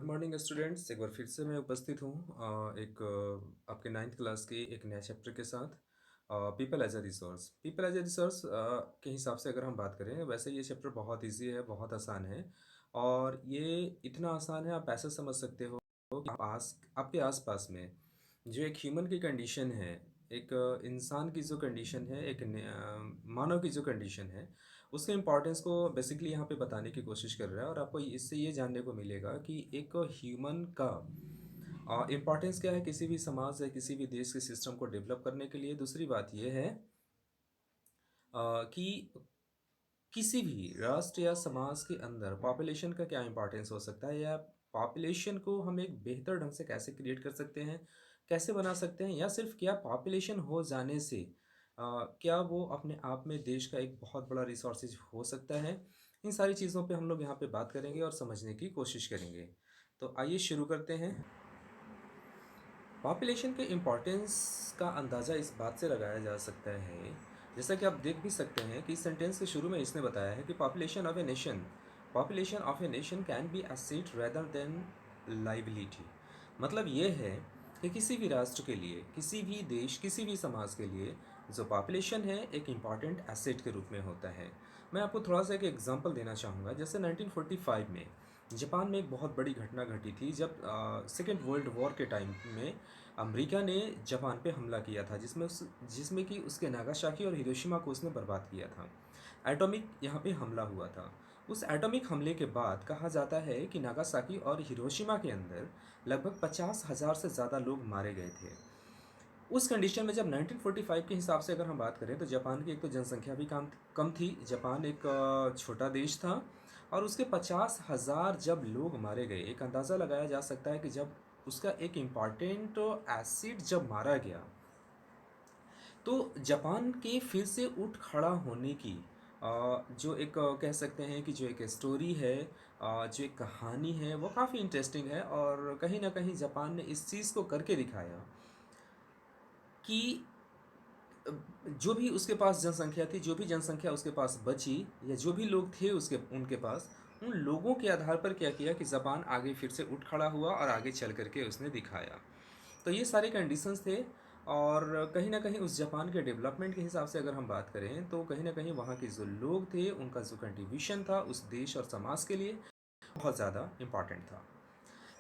Good morning students. एक बार फिर से मैं उपस्थित हूँ आपके नाइन्थ क्लास के एक नए चैप्टर के साथ। People as a resource. People as a resource के हिसाब से अगर हम बात करें, वैसे ये चैप्टर बहुत इजी है, बहुत आसान है। और ये इतना आसान है, आप ऐसे समझ सकते हो कि आपके आसपास में जो एक ह्यूमन की कंडीशन है, एक इंसान की जो कंडीशन है, मानव की जो कंडीशन है, उसके इम्पोर्टेंस को बेसिकली यहाँ पे बताने की कोशिश कर रहा है। और आपको इससे ये जानने को मिलेगा कि एक ह्यूमन का इम्पोर्टेंस क्या है किसी भी समाज या किसी भी देश के सिस्टम को डेवलप करने के लिए। दूसरी बात ये है कि किसी भी राष्ट्र या समाज के अंदर पॉपुलेशन का क्या इम्पोर्टेंस हो सकता है, या पॉपुलेशन को हम एक बेहतर ढंग से कैसे क्रिएट कर सकते हैं, कैसे बना सकते हैं, या सिर्फ क्या पॉपुलेशन हो जाने से क्या वो अपने आप में देश का एक बहुत बड़ा रिसोर्सेज हो सकता है। इन सारी चीज़ों पे हम लोग यहाँ पे बात करेंगे और समझने की कोशिश करेंगे। तो आइए शुरू करते हैं। पॉपुलेशन के इम्पोर्टेंस का अंदाज़ा इस बात से लगाया जा सकता है, जैसा कि आप देख भी सकते हैं कि इस सेंटेंस के शुरू में इसने बताया है कि population of a nation can be asset rather than liability. मतलब ये है कि किसी भी राष्ट्र के लिए, किसी भी देश, किसी भी समाज के लिए जो पॉपुलेशन है एक इम्पॉर्टेंट एसेट के रूप में होता है। मैं आपको थोड़ा सा एक एग्जांपल देना चाहूँगा। जैसे 1945 में जापान में एक बहुत बड़ी घटना घटी थी, जब सेकेंड वर्ल्ड वॉर के टाइम में अमेरिका ने जापान पे हमला किया था, जिसमें कि उसके नागासाकी और हिरोशिमा को उसने बर्बाद किया था। एटॉमिक यहाँ पे हमला हुआ था। उस एटॉमिक हमले के बाद कहा जाता है कि नागासाकी और हिरोशिमा के अंदर लगभग 50,000 से ज़्यादा लोग मारे गए थे। उस कंडीशन में जब 1945 के हिसाब से अगर हम बात करें, तो जापान की एक तो जनसंख्या भी कम कम थी। जापान एक छोटा देश था, और उसके 50,000 जब लोग मारे गए, एक अंदाज़ा लगाया जा सकता है कि जब उसका एक इम्पॉर्टेंट एसिड जब मारा गया, तो जापान के फिर से उठ खड़ा होने की जो एक कह सकते हैं कि जो एक स्टोरी है, जो एक कहानी है, वो काफ़ी इंटरेस्टिंग है। और कहीं ना कहीं जापान ने इस चीज़ को करके दिखाया कि जो भी उसके पास जनसंख्या थी, जो भी जनसंख्या उसके पास बची, या जो भी लोग थे उनके पास, उन लोगों के आधार पर क्या किया कि जापान आगे फिर से उठ खड़ा हुआ और आगे चल करके उसने दिखाया। तो ये सारे कंडीशंस थे। और कहीं ना कहीं उस जापान के डेवलपमेंट के हिसाब से अगर हम बात करें, तो कहीं ना कहीं वहाँ के जो लोग थे, उनका जो कंट्रीब्यूशन था उस देश और समाज के लिए बहुत ज़्यादा इम्पॉर्टेंट था।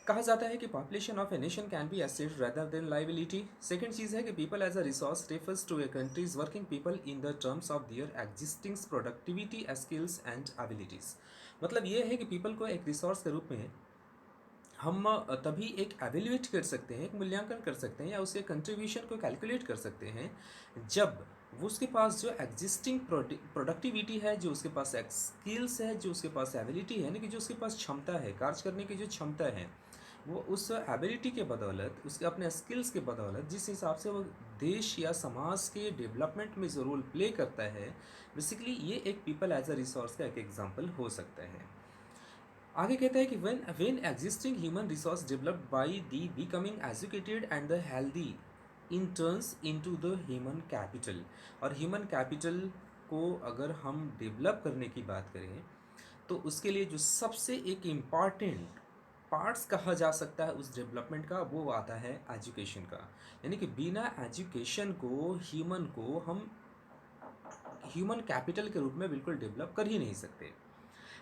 कहा जाता है कि population of a nation can be asset rather than liability. Second चीज़ है कि people as a resource refers to a country's working people in the terms of their existing productivity, skills and abilities. मतलब ये है कि people को एक resource के रूप में हम तभी एक एवेल्यूएट कर सकते हैं, एक मूल्यांकन कर सकते हैं, या उसके कंट्रीब्यूशन को कैलकुलेट कर सकते हैं, जब वो उसके पास जो एग्जिस्टिंग प्रोडक्टिविटी है, जो उसके पास स्किल्स है, जो उसके पास एबिलिटी है, यानी कि जो उसके पास क्षमता है, कार्य करने की जो क्षमता है, वो उस एबिलिटी के बदौलत, उसके अपने स्किल्स के बदौलत, जिस हिसाब से वो देश या समाज के डेवलपमेंट में जो रोल प्ले करता है, बेसिकली ये एक पीपल एज अ रिसोर्स का एक एग्जाम्पल हो सकता है। आगे कहता है कि when existing human resource developed by the becoming educated and the healthy in turns into the human capital। और human capital को अगर हम डेवलप करने की बात करें, तो उसके लिए जो सबसे एक इम्पॉर्टेंट पार्ट्स कहा जा सकता है उस डेवलपमेंट का, वो आता है एजुकेशन का। यानी कि बिना एजुकेशन को हम ह्यूमन कैपिटल के रूप में बिल्कुल डेवलप कर ही नहीं सकते।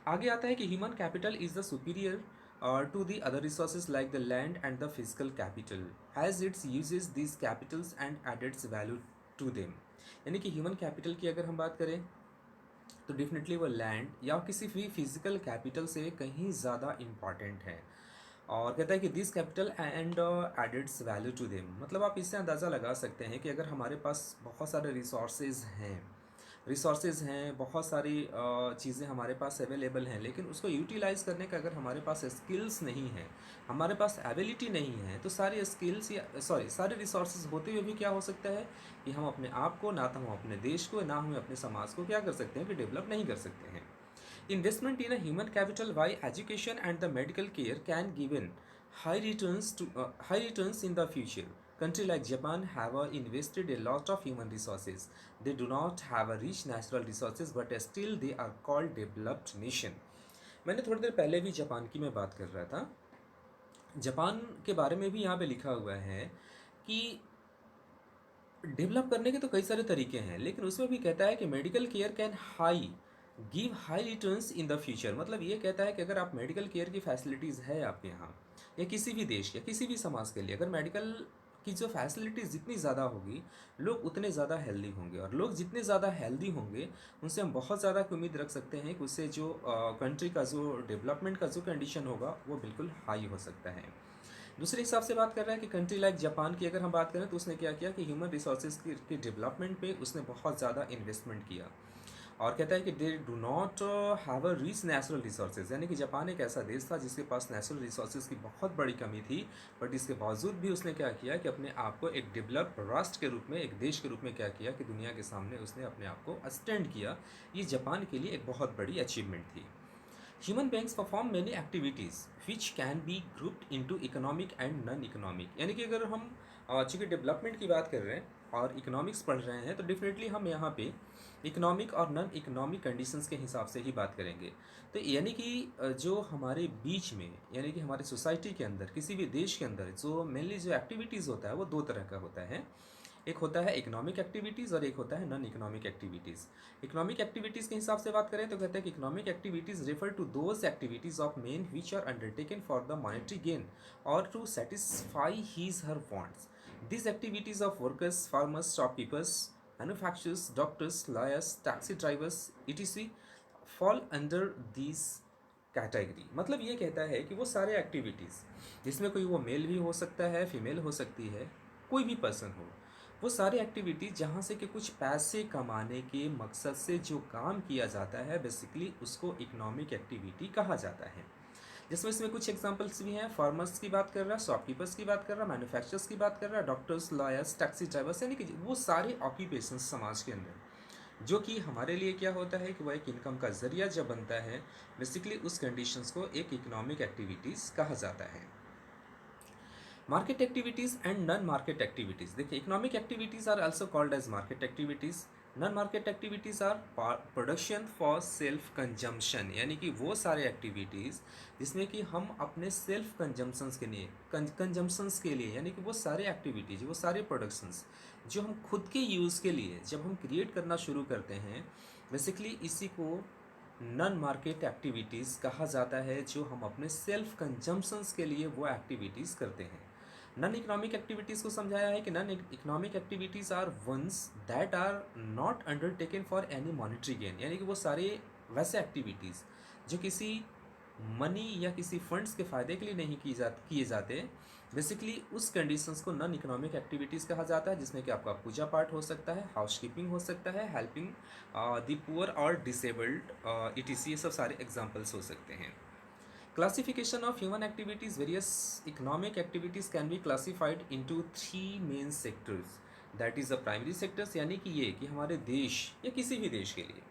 आगे आता है कि human capital is the superior to the other resources like the land and the physical capital, has its uses this capitals and adds value to them. यानी कि ह्यूमन कैपिटल की अगर हम बात करें, तो डेफिनेटली वो लैंड या किसी भी फिजिकल कैपिटल से कहीं ज़्यादा इम्पॉर्टेंट है। और कहता है कि this capital and adds value to them. मतलब आप इससे अंदाज़ा लगा सकते हैं कि अगर हमारे पास बहुत सारे रिसोर्सेज हैं, बहुत सारी चीज़ें हमारे पास अवेलेबल हैं, लेकिन उसको यूटिलाइज़ करने का अगर हमारे पास स्किल्स नहीं है, हमारे पास एबिलिटी नहीं है, तो सारी स्किल्स या सारे रिसोर्सेज होते हुए भी क्या हो सकता है कि हम अपने आप को, ना तो हम अपने देश को, ना हम अपने समाज को क्या कर सकते हैं कि डेवलप नहीं कर सकते हैं। Investment in a human capital via education and the medical care can given high returns in the future. Country like Japan have invested a lot of human resources. They do not have a rich natural resources, but still they are called developed nation. मैंने थोड़ी देर पहले भी Japan की मैं बात कर रहा था। जापान के बारे में भी यहाँ पे लिखा हुआ है कि डेवलप करने के तो कई सारे तरीके हैं, लेकिन उसमें भी कहता है कि medical care can high give high returns in the future. मतलब ये कहता है कि अगर आप मेडिकल केयर की फैसिलिटीज़ है आपके यहाँ, या किसी भी देश या किसी भी समाज के लिए, अगर मेडिकल की जो फैसिलिटीज़ जितनी ज़्यादा होगी, लोग उतने ज़्यादा हेल्दी होंगे, और लोग जितने ज़्यादा हेल्दी होंगे, उनसे हम बहुत ज़्यादा की उम्मीद रख सकते हैं कि उससे जो कंट्री का जो डेवलपमेंट का जो कंडीशन होगा वो बिल्कुल हाई हो सकता है। दूसरे हिसाब से बात कर रहा है कि कंट्री लाइक जापान की अगर हम बात करें, तो उसने क्या किया कि ह्यूमन रिसोर्सेज की डेवलपमेंट पे उसने बहुत ज़्यादा इन्वेस्टमेंट किया। और कहता है कि they do not have a reach natural resources, यानी कि जापान एक ऐसा देश था जिसके पास नेचुरल रिसोर्सेज की बहुत बड़ी कमी थी, बट इसके बावजूद भी उसने क्या किया कि अपने आप को एक डेवलप राष्ट्र के रूप में, एक देश के रूप में क्या किया कि दुनिया के सामने उसने अपने आप को स्टैंड किया। ये जापान के लिए एक बहुत बड़ी अचीवमेंट थी। Human beings perform many activities which can be grouped into economic and non-economic। यानी कि अगर हम चूँकि डेवलपमेंट की बात कर रहे हैं और इकोनॉमिक्स पढ़ रहे हैं, तो डेफिनेटली हम यहाँ पे इकोनॉमिक और नॉन इकोनॉमिक कंडीशंस के हिसाब से ही बात करेंगे। तो यानी कि जो हमारे बीच में, यानी कि हमारे सोसाइटी के अंदर, किसी भी देश के अंदर जो मेनली जो एक्टिविटीज़ होता है वो दो तरह का होता है। एक होता है इकोनॉमिक एक्टिविटीज़ और एक होता है non economic activities. Economic activities के हिसाब से बात करें तो कहते हैं कि economic activities refer to those activities of men which are undertaken for the monetary gain और to satisfy his her wants. These activities of workers, farmers, shopkeepers, manufacturers, doctors, lawyers, taxi drivers, etc. fall under these category. मतलब ये कहता है कि वो सारे activities जिसमें कोई वो मेल भी हो सकता है, फीमेल हो सकती है, कोई भी पर्सन हो, वो सारी एक्टिविटीज़ जहाँ से कि कुछ पैसे कमाने के मकसद से जो काम किया जाता है, बेसिकली उसको इकोनॉमिक एक्टिविटी कहा जाता है। जिसमें इसमें कुछ एग्जांपल्स भी हैं। फार्मर्स की बात कर रहा है, शॉपकीपर्स की बात कर रहा है, मैन्युफैक्चरर्स की बात कर रहा है, डॉक्टर्स, लॉयर्स, टैक्सी ड्राइवर्स, यानी कि वो सारे ऑक्यूपेशंस समाज के अंदर जो कि हमारे लिए क्या होता है कि वह एक इनकम का ज़रिया जब बनता है, बेसिकली उस कंडीशंस को एक इकोनॉमिक एक्टिविटीज़ कहा जाता है। Market activities and non market activities. देखिए, economic activities are also called as market activities. Non market activities are production for self consumption, यानी कि वो सारे एक्टिविटीज़ जिसमें कि हम अपने सेल्फ कंजम्पशंस के लिए, कंजम्पशंस के लिए, यानी कि वो सारे एक्टिविटीज़, वो सारे प्रोडक्शंस जो हम खुद के यूज़ के लिए जब हम क्रिएट करना शुरू करते हैं, बेसिकली इसी को नॉन मार्केट एक्टिविटीज़ कहा जाता है, जो हम अपने सेल्फ कंजम्पशंस के लिए वो एक्टिविटीज़ करते हैं। नॉन इकोनॉमिक एक्टिविटीज़ को समझाया है कि non economic activities are ones that are not undertaken for any monetary gain, यानी कि वो सारे वैसे एक्टिविटीज़ जो किसी मनी या किसी फंड्स के फ़ायदे के लिए नहीं किए जाते, बेसिकली उस कंडीशंस को नॉन इकोनॉमिक एक्टिविटीज़ कहा जाता है, जिसमें कि आपका पूजा पाठ हो सकता है, हाउस कीपिंग हो सकता है, हेल्पिंग द पुअर और डिसेबल्ड, इटीसी, ये सब सारे एग्जाम्पल्स हो सकते हैं। Classification of human activities. Various economic activities can be classified into three main sectors. That is the primary sectors, यानी कि ये कि हमारे देश या किसी भी देश के लिए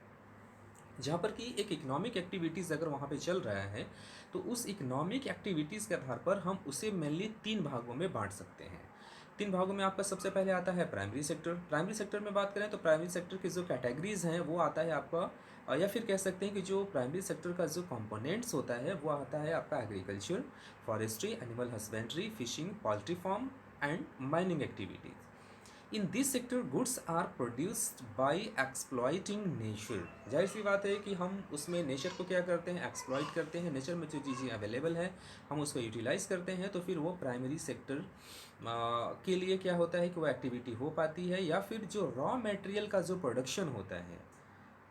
जहाँ पर कि एक इकोनॉमिक एक्टिविटीज़ अगर वहाँ पे चल रहा है, तो उस इकोनॉमिक एक्टिविटीज़ के आधार पर हम उसे मेनली तीन भागों में बांट सकते हैं। तीन भागों में आपका सबसे पहले आता है प्राइमरी सेक्टर। प्राइमरी सेक्टर में बात करें तो प्राइमरी सेक्टर की जो कैटेगरीज हैं वो आता है आपका, या फिर कह सकते हैं कि जो प्राइमरी सेक्टर का जो कंपोनेंट्स होता है वो आता है आपका agriculture, forestry, animal husbandry, fishing, poultry farm and mining activities. In this sector goods are produced by exploiting nature. जाहिर सी बात है कि हम उसमें नेचर को क्या करते हैं, एक्सप्लॉइट करते हैं। नेचर में जो चीज़ें अवेलेबल है हम उसको यूटिलाइज़ करते हैं, तो फिर वो प्राइमरी सेक्टर के लिए क्या होता है कि वो एक्टिविटी हो पाती है। या फिर जो रॉ मटेरियल का जो प्रोडक्शन होता है,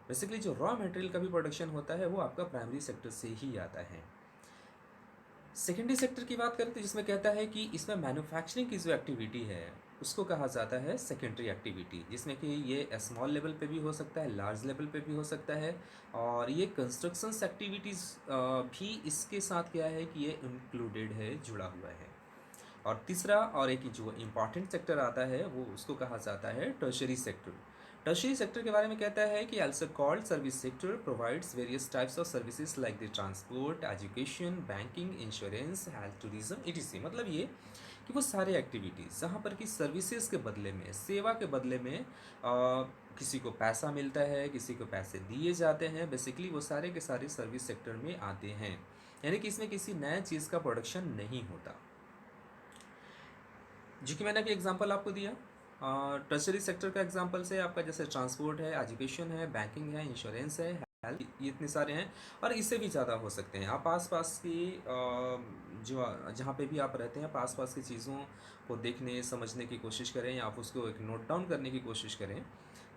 बेसिकली जो रॉ मटेरियल का भी प्रोडक्शन होता है वो आपका प्राइमरी सेक्टर से ही आता है। सेकेंडरी सेक्टर की बात करें तो जिसमें कहता है कि इसमें मैन्युफैक्चरिंग की जो एक्टिविटी है उसको कहा जाता है सेकेंडरी एक्टिविटी, जिसमें कि ये स्मॉल लेवल पे भी हो सकता है, लार्ज लेवल पे भी हो सकता है, और ये कंस्ट्रक्शंस एक्टिविटीज़ भी इसके साथ क्या है कि ये इंक्लूडेड है, जुड़ा हुआ है। और तीसरा और एक जो इम्पॉर्टेंट सेक्टर आता है वो उसको कहा जाता है टर्शरी सेक्टर। टर्शरी सेक्टर के बारे में कहता है कि also called service sector provides various types of services like the transport, education, banking, insurance, health, tourism, etc.. मतलब ये कि वो सारे एक्टिविटीज़ जहाँ पर कि सर्विसेज के बदले में, सेवा के बदले में किसी को पैसा मिलता है, किसी को पैसे दिए जाते हैं, बेसिकली वो सारे के सारे सर्विस सेक्टर में आते हैं। यानी कि इसमें किसी नए चीज़ का प्रोडक्शन नहीं होता। जो कि मैंने अभी एग्जांपल आपको दिया, टर्शरी सेक्टर का एग्जांपल से आपका जैसे ट्रांसपोर्ट है, एजुकेशन है, बैंकिंग है, इंश्योरेंस है, हेल्थ, ये इतने सारे हैं और इससे भी ज़्यादा हो सकते हैं। आप आस-पास की जो जहाँ पे भी आप रहते हैं, आप आस-पास की चीज़ों को देखने, समझने की कोशिश करें या आप उसको एक नोट डाउन करने की कोशिश करें,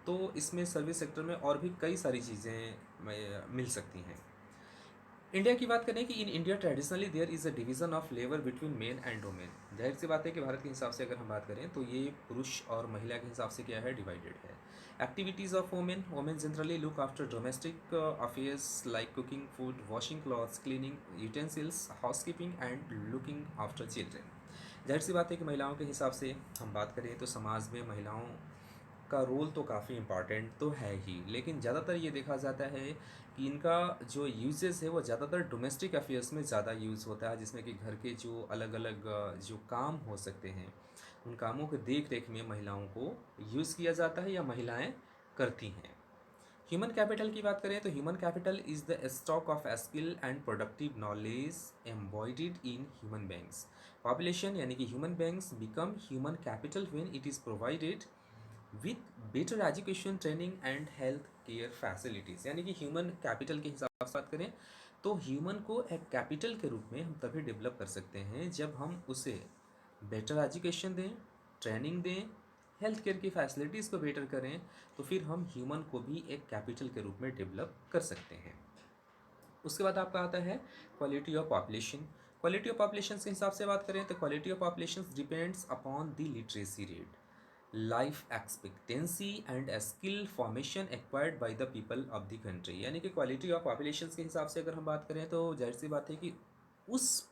तो इसमें सर्विस सेक्टर में और भी कई सारी चीज़ें मिल सकती हैं। इंडिया की बात करें कि in India traditionally there is a division of labour between men and women. जाहिर सी बात है कि भारत के हिसाब से अगर हम बात करें तो ये पुरुष और महिला के हिसाब से क्या है, डिवाइडेड है। Activities of women, women generally look after domestic affairs like cooking food, washing clothes, cleaning utensils, housekeeping and looking after children. जाहिर सी बात है कि महिलाओं के हिसाब से हम बात करें तो समाज में महिलाओं का रोल तो काफ़ी इम्पॉर्टेंट तो है ही, लेकिन ज़्यादातर ये देखा जाता है कि इनका जो यूजेस है वो ज़्यादातर डोमेस्टिक अफेयर्स में ज़्यादा यूज़ होता है, जिसमें कि घर के जो अलग अलग जो काम हो सकते हैं उन कामों के देख रेख में महिलाओं को यूज़ किया जाता है या महिलाएं करती हैं। ह्यूमन कैपिटल की बात करें तो human capital is the stock of skill and productive knowledge embodied in human beings. Population यानी कि human beings become human capital when it is provided with better education, training and health care facilities. यानी कि human capital के हिसाब से बात करें तो ह्यूमन को एक कैपिटल के रूप में हम तभी डेवलप कर सकते हैं जब हम उसे बेटर एजुकेशन दें, ट्रेनिंग दें, हेल्थ केयर की फैसिलिटीज़ को बेटर करें, तो फिर हम ह्यूमन को भी एक कैपिटल के रूप में डेवलप कर सकते हैं। उसके बाद आपका आता है quality of population. Quality of population के हिसाब से बात करें तो quality of population depends upon the literacy rate, life expectancy and skill formation acquired by the people of the country. यानी कि क्वालिटी ऑफ पॉपुलेशन के हिसाब से अगर हम बात करें तो जाहिर सी बात है कि उस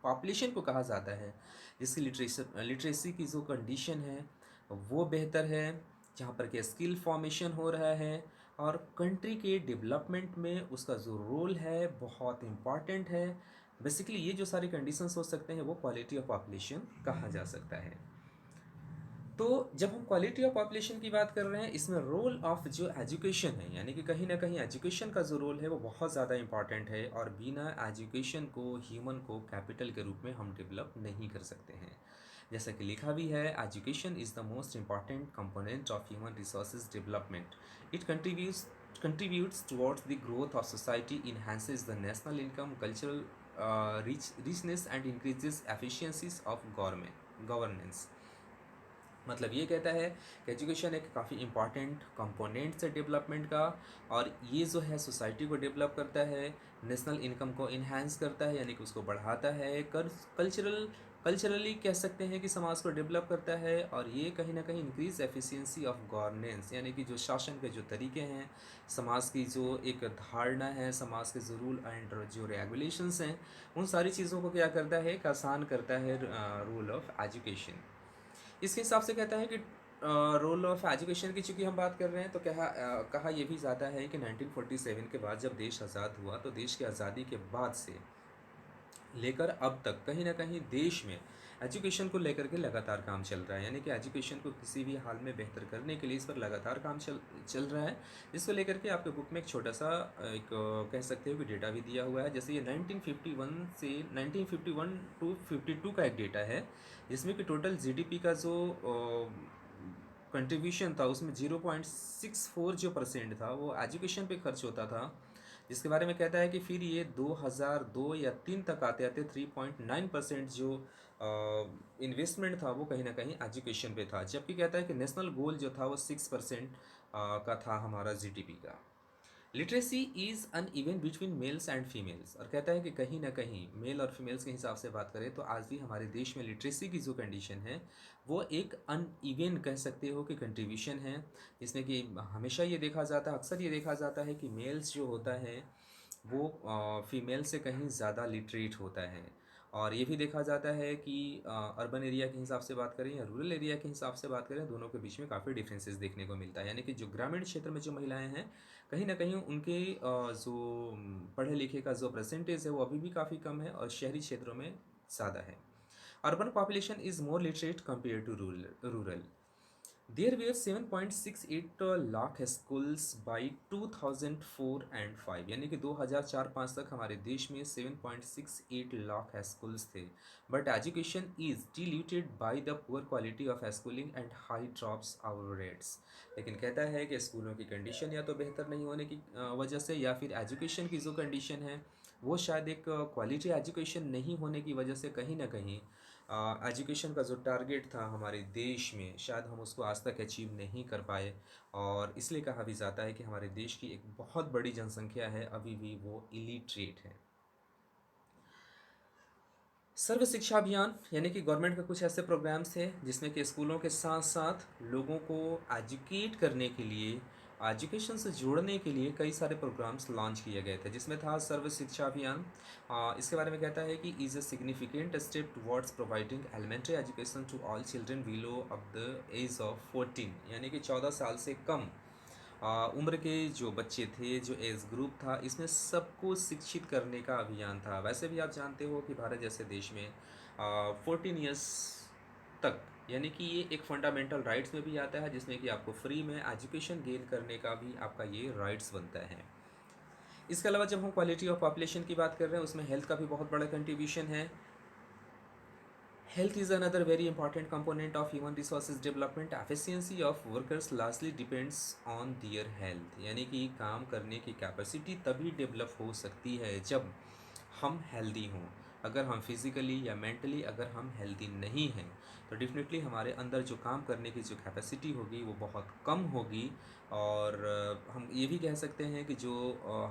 पॉपुलेशन को कहा जाता है जिसकी लिटरेसी की जो कंडीशन है वो बेहतर है, जहाँ पर के स्किल फॉर्मेशन हो रहा है और कंट्री के डेवलपमेंट में उसका जो रोल है बहुत इम्पॉर्टेंट है। बेसिकली ये जो सारी कंडीशंस हो सकते हैं वो क्वालिटी ऑफ पॉपुलेशन कहा जा सकता है। तो जब हम क्वालिटी ऑफ पॉपुलेशन की बात कर रहे हैं, इसमें रोल ऑफ जो एजुकेशन है, यानी कि कहीं ना कहीं एजुकेशन का जो रोल है वो बहुत ज़्यादा इंपॉर्टेंट है और बिना एजुकेशन को ह्यूमन को कैपिटल के रूप में हम डेवलप नहीं कर सकते हैं। जैसा कि लिखा भी है, education is the most important component of human resources development. It contributes towards the growth of society, enhances the national income, cultural richness and increases efficiencies of governance। मतलब ये कहता है कि एजुकेशन एक काफ़ी इम्पॉर्टेंट कंपोनेंट्स है development का और ये जो है सोसाइटी को डेवलप करता है, नेशनल इनकम को इन्हांस करता है यानी कि उसको बढ़ाता है, कल्चरली कह सकते हैं कि समाज को डेवलप करता है और ये कहीं ना कहीं इंक्रीज एफिशिएंसी ऑफ गवर्नेंस, यानी कि जो शासन के जो तरीके हैं, समाज की जो एक धारणा है, समाज के जो रूल एंड जो रेगुलेशंस हैं, उन सारी चीज़ों को क्या करता है, एक आसान करता है रूल ऑफ एजुकेशन। इसके हिसाब से कहता है कि रोल ऑफ एजुकेशन की चूँकि हम बात कर रहे हैं तो कहा ये भी जाता है कि 1947 के बाद जब देश आज़ाद हुआ तो देश की आज़ादी के बाद से लेकर अब तक कहीं ना कहीं देश में एजुकेशन को लेकर के लगातार काम चल रहा है, यानी कि एजुकेशन को किसी भी हाल में बेहतर करने के लिए इस पर लगातार काम चल रहा है। इसको लेकर के आपके बुक में एक छोटा सा एक कह सकते हो कि डेटा भी दिया हुआ है। जैसे ये 1951 से 1951 टू 52 का एक डेटा है जिसमें कि टोटल जीडीपी का जो कंट्रीब्यूशन था उसमें 0.64 जो परसेंट था वो एजुकेशन पे खर्च होता था, जिसके बारे में कहता है कि फिर ये 2002 या 3 तक आते आते 3.9% जो इन्वेस्टमेंट था वो कहीं ना कहीं एजुकेशन पे था, जबकि कहता है कि नेशनल गोल जो था वो 6% का था हमारा जीडीपी का। Literacy is uneven between males and females, और कहता है कि कहीं ना कहीं मेल और फीमेल्स के हिसाब से बात करें तो आज भी हमारे देश में लिटरेसी की जो कंडीशन है वो एक अन इवन कह सकते हो कि कंट्रीब्यूशन है, जिसमें कि हमेशा ये देखा जाता है, अक्सर ये देखा जाता है कि मेल्स जो होता है वो फीमेल से कहीं ज़्यादा लिटरेट होता है। और ये भी देखा जाता है कि अर्बन एरिया के हिसाब से बात करें या रूरल एरिया के हिसाब से बात करें, दोनों के बीच में काफ़ी डिफरेंसेस देखने को मिलता है। यानी कि जो ग्रामीण क्षेत्र में जो महिलाएं हैं कहीं ना कहीं उनके जो पढ़े लिखे का जो परसेंटेज है वो अभी भी काफ़ी कम है और शहरी क्षेत्रों में ज़्यादा है। Urban population is more literate compare to rural. There were 7.68 lakh schools by 2004 and 5, यानी कि 2004-5 तक हमारे देश में 7.68 लाख स्कूल्स थे. But education is diluted by the poor quality of schooling and high drops out rates. लेकिन कहता है कि स्कूलों की कंडीशन या तो बेहतर नहीं होने की वजह से, या फिर एजुकेशन की जो कंडीशन है वो शायद एक क्वालिटी एजुकेशन नहीं होने की वजह से कहीं ना कहीं एजुकेशन का जो टारगेट था हमारे देश में शायद हम उसको आज तक अचीव नहीं कर पाए. और इसलिए कहा भी जाता है कि हमारे देश की एक बहुत बड़ी जनसंख्या है अभी भी वो इलिटरेट है. सर्व शिक्षा अभियान यानी कि गवर्नमेंट के कुछ ऐसे प्रोग्राम्स थे जिसमें कि स्कूलों के साथ साथ लोगों को एजुकेट करने के लिए, एजुकेशन से जोड़ने के लिए कई सारे प्रोग्राम्स लॉन्च किए गए थे, जिसमें था सर्व शिक्षा अभियान. इसके बारे में कहता है कि is a significant step towards providing elementary education to all children below of the age of 14, यानी कि 14 साल से कम उम्र के जो बच्चे थे, जो एज ग्रुप था, इसमें सबको शिक्षित करने का अभियान था. वैसे भी आप जानते हो कि भारत जैसे देश में 14 ईयर्स तक, यानी कि ये एक फंडामेंटल राइट्स में भी आता है जिसमें कि आपको फ्री में एजुकेशन गेन करने का भी आपका ये राइट्स बनता है. इसके अलावा जब हम क्वालिटी ऑफ पॉपुलेशन की बात कर रहे हैं उसमें हेल्थ का भी बहुत बड़ा कंट्रीब्यूशन है. Health is another very important component of human resources development. Efficiency of workers largely depends on their health. यानी कि काम करने की कैपेसिटी तभी डेवलप हो सकती है जब हम हेल्दी हों. अगर हम फिज़िकली या मेंटली अगर हम हेल्दी नहीं हैं तो डेफिनेटली हमारे अंदर जो काम करने की जो कैपेसिटी होगी वो बहुत कम होगी. और हम ये भी कह सकते हैं कि जो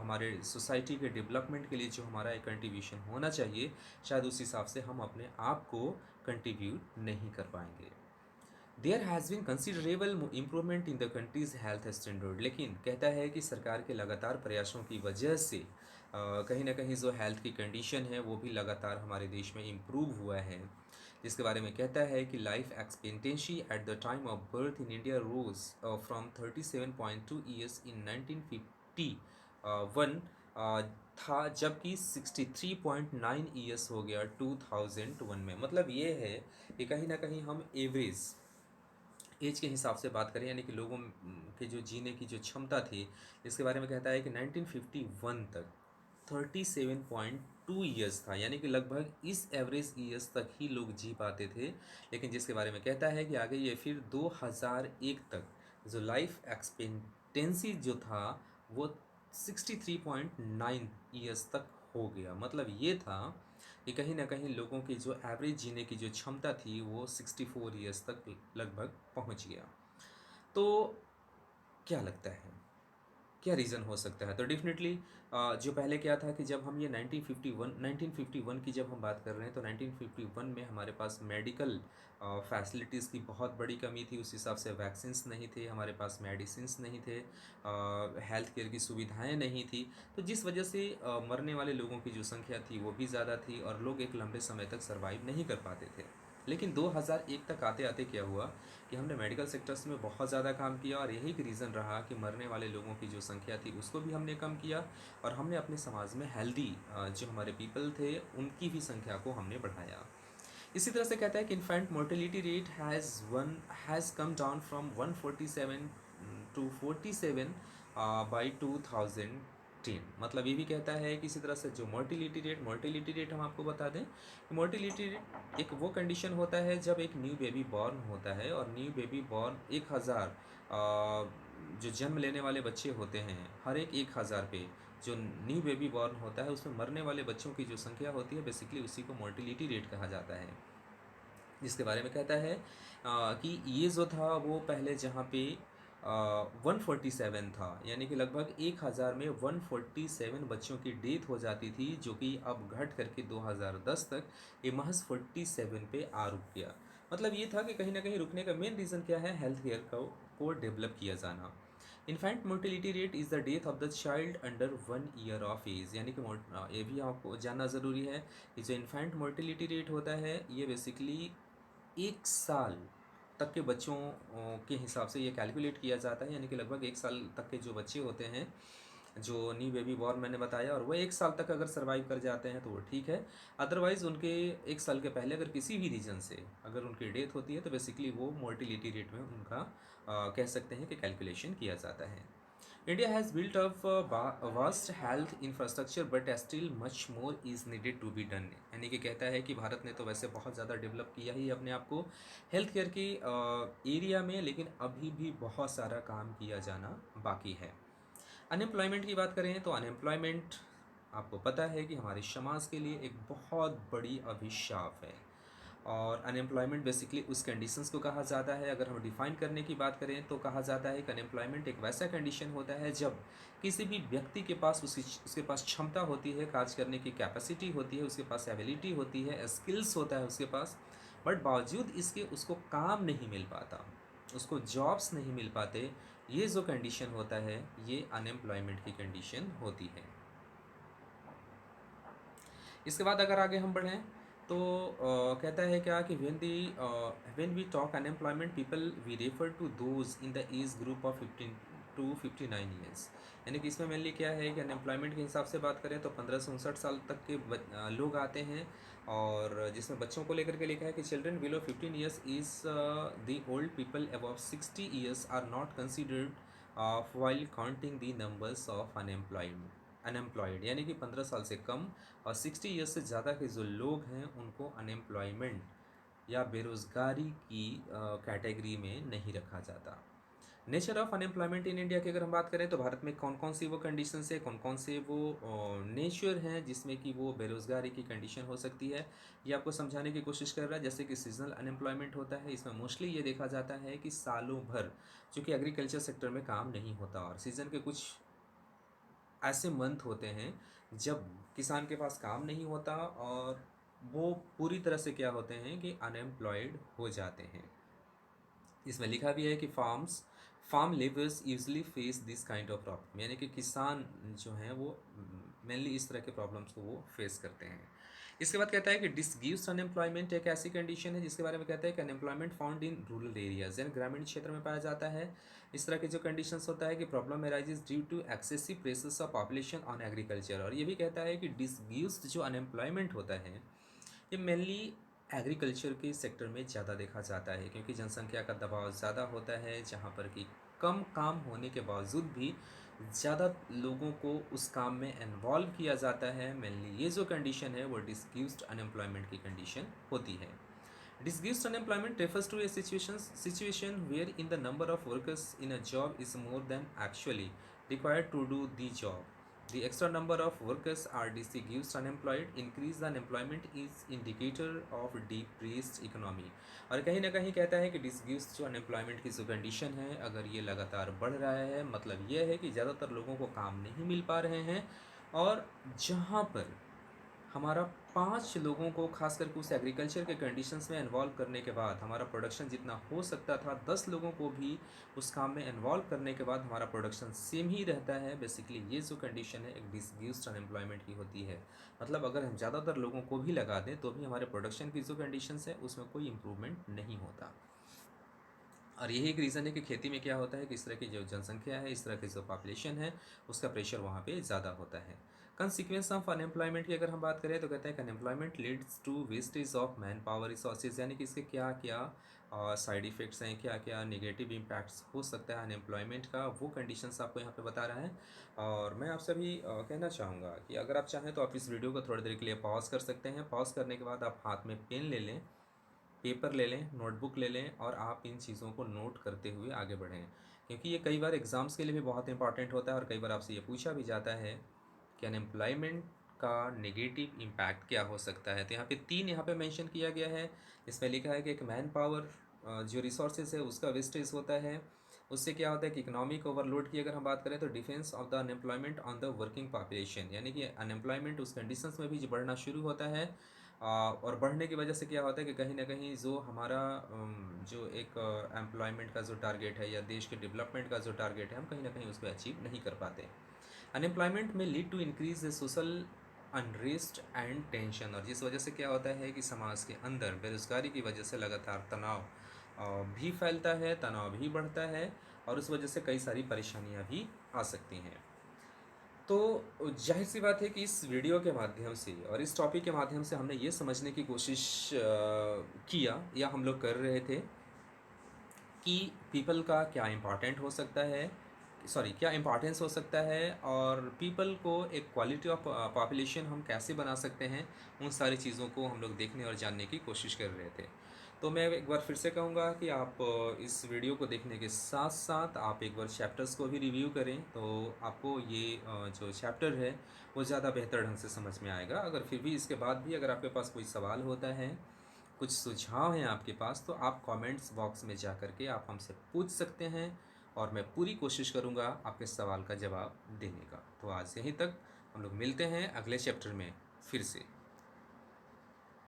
हमारे सोसाइटी के डेवलपमेंट के लिए जो हमारा एक कंट्रीब्यूशन होना चाहिए शायद उस हिसाब से हम अपने आप को कंट्रीब्यूट नहीं कर पाएंगे. There has been considerable improvement in the country's health standard. लेकिन कहता है कि सरकार के लगातार प्रयासों की वजह से कहीं ना कहीं जो हेल्थ की कंडीशन है वो भी लगातार हमारे देश में इम्प्रूव हुआ है. जिसके बारे में कहता है कि life expectancy at the time of birth in India rose from 37.2 years in 1951 था, जबकि 63.9 ईयर्स हो गया 2001 में. मतलब ये है कि कहीं ना कहीं हम एवरेज एज के हिसाब से बात करें, यानी कि लोगों के जो जीने की जो क्षमता थी, इसके बारे में कहता है कि 1951 तक 37.2 ईयर्स था, यानी कि लगभग इस एवरेज ईयर्स तक ही लोग जी पाते थे. लेकिन जिसके बारे में कहता है कि आगे ये फिर 2001 तक जो लाइफ एक्सपेक्टेंसी जो था वो 63.9 ईयर्स तक हो गया. मतलब ये था कि कहीं ना कहीं लोगों की जो एवरेज जीने की जो क्षमता थी वो 64 ईयर्स तक लगभग पहुंच गया. तो क्या लगता है क्या रीज़न हो सकता है? तो डेफिनेटली जो पहले क्या था कि जब हम ये 1951 की जब हम बात कर रहे हैं तो 1951 में हमारे पास मेडिकल फैसिलिटीज़ की बहुत बड़ी कमी थी. उस हिसाब से वैक्सीन्स नहीं थे, हमारे पास मेडिसिन्स नहीं थे, हेल्थ केयर की सुविधाएं नहीं थी. तो जिस वजह से मरने वाले लोगों की जो संख्या थी वो भी ज़्यादा थी और लोग एक लंबे समय तक सर्वाइव नहीं कर पाते थे. लेकिन 2001 तक आते आते क्या हुआ कि हमने मेडिकल सेक्टर्स में बहुत ज़्यादा काम किया और यही एक रीज़न रहा कि मरने वाले लोगों की जो संख्या थी उसको भी हमने कम किया और हमने अपने समाज में हेल्दी जो हमारे पीपल थे उनकी भी संख्या को हमने बढ़ाया. इसी तरह से कहता है कि infant mortality rate has come down from 147 to 47 by 2010. मतलब ये भी कहता है कि इसी तरह से जो मोर्टिलिटी रेट हम आपको बता दें, मोर्टिलिटी रेट एक वो कंडीशन होता है जब एक न्यू बेबी बॉर्न होता है और न्यू बेबी बॉर्न 1000 जो जन्म लेने वाले बच्चे होते हैं, हर एक 1000 पे जो न्यू बेबी बॉर्न होता है उसमें मरने वाले बच्चों की जो संख्या होती है बेसिकली उसी को मोर्टिलिटी रेट कहा जाता है. जिसके बारे में कहता है कि ये जो था वो पहले जहाँ पे 147 था, यानी कि लगभग 1000 में 147 बच्चों की डेथ हो जाती थी, जो कि अब घट करके 2010 तक ये महज 47 पे आ रुक गया. मतलब ये था कि कहीं ना कहीं रुकने का मेन रीज़न क्या है, हेल्थ केयर को डेवलप किया जाना. Infant mortality rate is the death of the child under 1 year of age. यानी कि ये भी आपको जानना ज़रूरी है कि जो इन्फेंट मोर्टिलिटी रेट होता है ये बेसिकली 1 साल तक के बच्चों के हिसाब से ये कैलकुलेट किया जाता है. यानी कि लगभग 1 साल तक के जो बच्चे होते हैं जो न्यू बेबी बॉर्न मैंने बताया, और वो 1 साल तक अगर सर्वाइव कर जाते हैं तो वो ठीक है। अदरवाइज़ उनके 1 साल के पहले अगर किसी भी रीज़न से अगर उनकी डेथ होती है तो बेसिकली वो मोर्टिलिटी रेट में उनका कह सकते हैं कि कैलकुलेशन किया जाता है। India has built up a vast health infrastructure but still much more is needed to be done। यानी कि कहता है कि भारत ने तो वैसे बहुत ज़्यादा डेवलप किया ही अपने आप को हेल्थ केयर की एरिया में, लेकिन अभी भी बहुत सारा काम किया जाना बाकी है। अनएम्प्लॉयमेंट की बात करें तो अनएम्प्लॉयमेंट आपको पता है कि हमारे समाज के लिए एक बहुत बड़ी अभिशाप है। और अनएम्प्लॉयमेंट बेसिकली उस कंडीशंस को कहा जाता है, अगर हम डिफ़ाइन करने की बात करें तो कहा जाता है कि अनएम्प्लॉयमेंट एक वैसा कंडीशन होता है जब किसी भी व्यक्ति के पास उसके पास क्षमता होती है, कार्य करने की कैपेसिटी होती है, उसके पास एबिलिटी होती है, स्किल्स होता है उसके पास, बट बावजूद इसके उसको काम नहीं मिल पाता, उसको जॉब्स नहीं मिल पाते। ये जो कंडीशन होता है ये अनएम्प्लॉयमेंट की कंडीशन होती है। इसके बाद अगर आगे हम बढ़ें तो कहता है क्या कि when we talk unemployment people we refer to those in the age group of 15 to 59 years. यानी कि इसमें मेनली क्या है कि अनएम्प्लॉयमेंट के हिसाब से बात करें तो 15 से 59 साल तक के लोग आते हैं। और जिसमें बच्चों को लेकर के लिखा है कि children below 15 years is the old people above 60 years are not considered while counting the numbers of unemployed. यानी कि 15 साल से कम और 60 ईयर्स से ज़्यादा के जो लोग हैं उनको अनएम्प्लॉयमेंट या बेरोज़गारी की कैटेगरी में नहीं रखा जाता। Nature of unemployment in India की अगर हम बात करें तो भारत में कौन कौन सी वो कंडीशंस है, कौन कौन से वो नेचर हैं जिसमें कि वो बेरोज़गारी की कंडीशन हो सकती है, ये आपको समझाने की कोशिश कर रहा है। जैसे कि सीजनल अनएम्प्लॉयमेंट होता है, इसमें मोस्टली ये देखा जाता है कि सालों भर चूँकि एग्रीकल्चर सेक्टर में काम नहीं होता और सीज़न के कुछ ऐसे मंथ होते हैं जब किसान के पास काम नहीं होता और वो पूरी तरह से क्या होते हैं कि अनएम्प्लॉयड हो जाते हैं। इसमें लिखा भी है कि farm labours usually face this kind of problem. यानी कि किसान जो हैं वो मेनली इस तरह के प्रॉब्लम्स को वो फेस करते हैं। इसके बाद कहता है कि डिसग्यूस्ड अनएम्प्लॉयमेंट एक ऐसी कंडीशन है जिसके बारे में कहता है कि unemployment found in rural areas, यानी ग्रामीण क्षेत्र में पाया जाता है। इस तरह के जो कंडीशंस होता है कि problem arises due to excessive pressures of population on agriculture. और ये भी कहता है कि डिसग्यूस्ड जो अनएम्प्लॉयमेंट होता है ये मेनली एग्रीकल्चर के सेक्टर में ज़्यादा देखा जाता है, क्योंकि जनसंख्या का दबाव ज़्यादा होता है जहाँ पर कि कम काम होने के बावजूद भी ज़्यादा लोगों को उस काम में इन्वॉल्व किया जाता है। मेनली ये जो कंडीशन है वो डिसग्यूस्ड अनएम्प्लॉयमेंट की कंडीशन होती है। Disguised unemployment refers to a situation wherein the number of workers in a job is more than actually required to do the job. The extra number of workers are disguised unemployed. Increased unemployment is indicator of decreased economy। और कहीं ना कहीं कहता है कि डिसग्यूस्ड जो unemployment की जो कंडीशन है अगर ये लगातार बढ़ रहा है, मतलब ये है कि ज़्यादातर लोगों को काम नहीं मिल पा रहे हैं। और जहाँ पर हमारा 5 लोगों को खास करके उस एग्रीकल्चर के कंडीशंस में इन्वॉल्व करने के बाद हमारा प्रोडक्शन जितना हो सकता था 10 लोगों को भी उस काम में इन्वॉल्व करने के बाद हमारा प्रोडक्शन सेम ही रहता है। बेसिकली ये जो कंडीशन है एक डिसग्यूस्ड अनएम्प्लॉयमेंट की होती है। मतलब अगर हम ज़्यादातर लोगों को भी लगा दें तो भी हमारे प्रोडक्शन की जो कंडीशंस है उसमें कोई इम्प्रूवमेंट नहीं होता। और यही एक रीज़न है कि खेती में क्या होता है कि इस तरह की जो जनसंख्या है, इस तरह की जो पॉपुलेशन है, उसका प्रेशर वहाँ पे ज़्यादा होता है। कंसिक्वेंस ऑफ अनएम्प्लॉयमेंट की अगर हम बात करें तो कहते हैं कि unemployment leads to wastage of man power resources. यानी कि इसके क्या क्या साइड इफ़ेक्ट्स हैं, क्या क्या नेगेटिव इम्पैक्ट्स हो सकता है अनएम्प्लॉयमेंट का, वो कंडीशंस आपको यहाँ पे बता रहा है। और मैं आपसे भी कहना चाहूँगा कि अगर आप चाहें तो आप इस वीडियो को थोड़ी देर के लिए पॉज कर सकते हैं। पॉज करने के बाद आप हाथ में पेन ले लें, पेपर ले लें, नोटबुक ले लें और आप इन चीज़ों को नोट करते हुए आगे बढ़ें, क्योंकि ये कई बार एग्ज़ाम्स के लिए भी बहुत इंपॉर्टेंट होता है और कई बार आपसे ये पूछा भी जाता है कि अनएम्प्लॉयमेंट का नेगेटिव इम्पैक्ट क्या हो सकता है। तो यहाँ पे 3 यहाँ पे मेंशन किया गया है। इसमें लिखा है कि एक मैन पावर जो रिसोर्सेज है उसका वेस्टेज होता है। उससे क्या होता है कि इकोनॉमिक ओवरलोड की अगर हम बात करें तो defence of the unemployment on the working population. यानी कि अनएम्प्लॉयमेंट उस कंडीशंस में भी जो बढ़ना शुरू होता है और बढ़ने की वजह से क्या होता है कि कहीं ना कहीं जो हमारा जो एक एम्प्लॉयमेंट का जो टारगेट है या देश के डेवलपमेंट का जो टारगेट है हम कहीं ना कहीं उसको अचीव नहीं कर पाते। अनएम्प्लॉयमेंट में lead to increase social unrest and tension. और जिस वजह से क्या होता है कि समाज के अंदर बेरोजगारी की वजह से लगातार तनाव भी फैलता है, तनाव भी बढ़ता है और उस वजह से कई सारी परेशानियां भी आ सकती हैं। तो ज़ाहिर सी बात है कि इस वीडियो के माध्यम से और इस टॉपिक के माध्यम से हमने ये समझने की कोशिश किया या हम लोग कर रहे थे कि पीपल का क्या इम्पोर्टेंट हो सकता है, सॉरी क्या इम्पोर्टेंस हो सकता है, और पीपल को एक क्वालिटी ऑफ पॉपुलेशन हम कैसे बना सकते हैं। उन सारी चीज़ों को हम लोग देखने और जानने की कोशिश कर रहे थे। तो मैं एक बार फिर से कहूँगा कि आप इस वीडियो को देखने के साथ साथ आप एक बार चैप्टर्स को भी रिव्यू करें, तो आपको ये जो चैप्टर है वो ज़्यादा बेहतर ढंग से समझ में आएगा। अगर फिर भी इसके बाद भी अगर आपके पास कोई सवाल होता है, कुछ सुझाव हैं आपके पास, तो आप कमेंट्स बॉक्स में जा कर के आप हमसे पूछ सकते हैं और मैं पूरी कोशिश करूँगा आपके सवाल का जवाब देने का। तो आज यहीं तक, हम लोग मिलते हैं अगले चैप्टर में फिर से।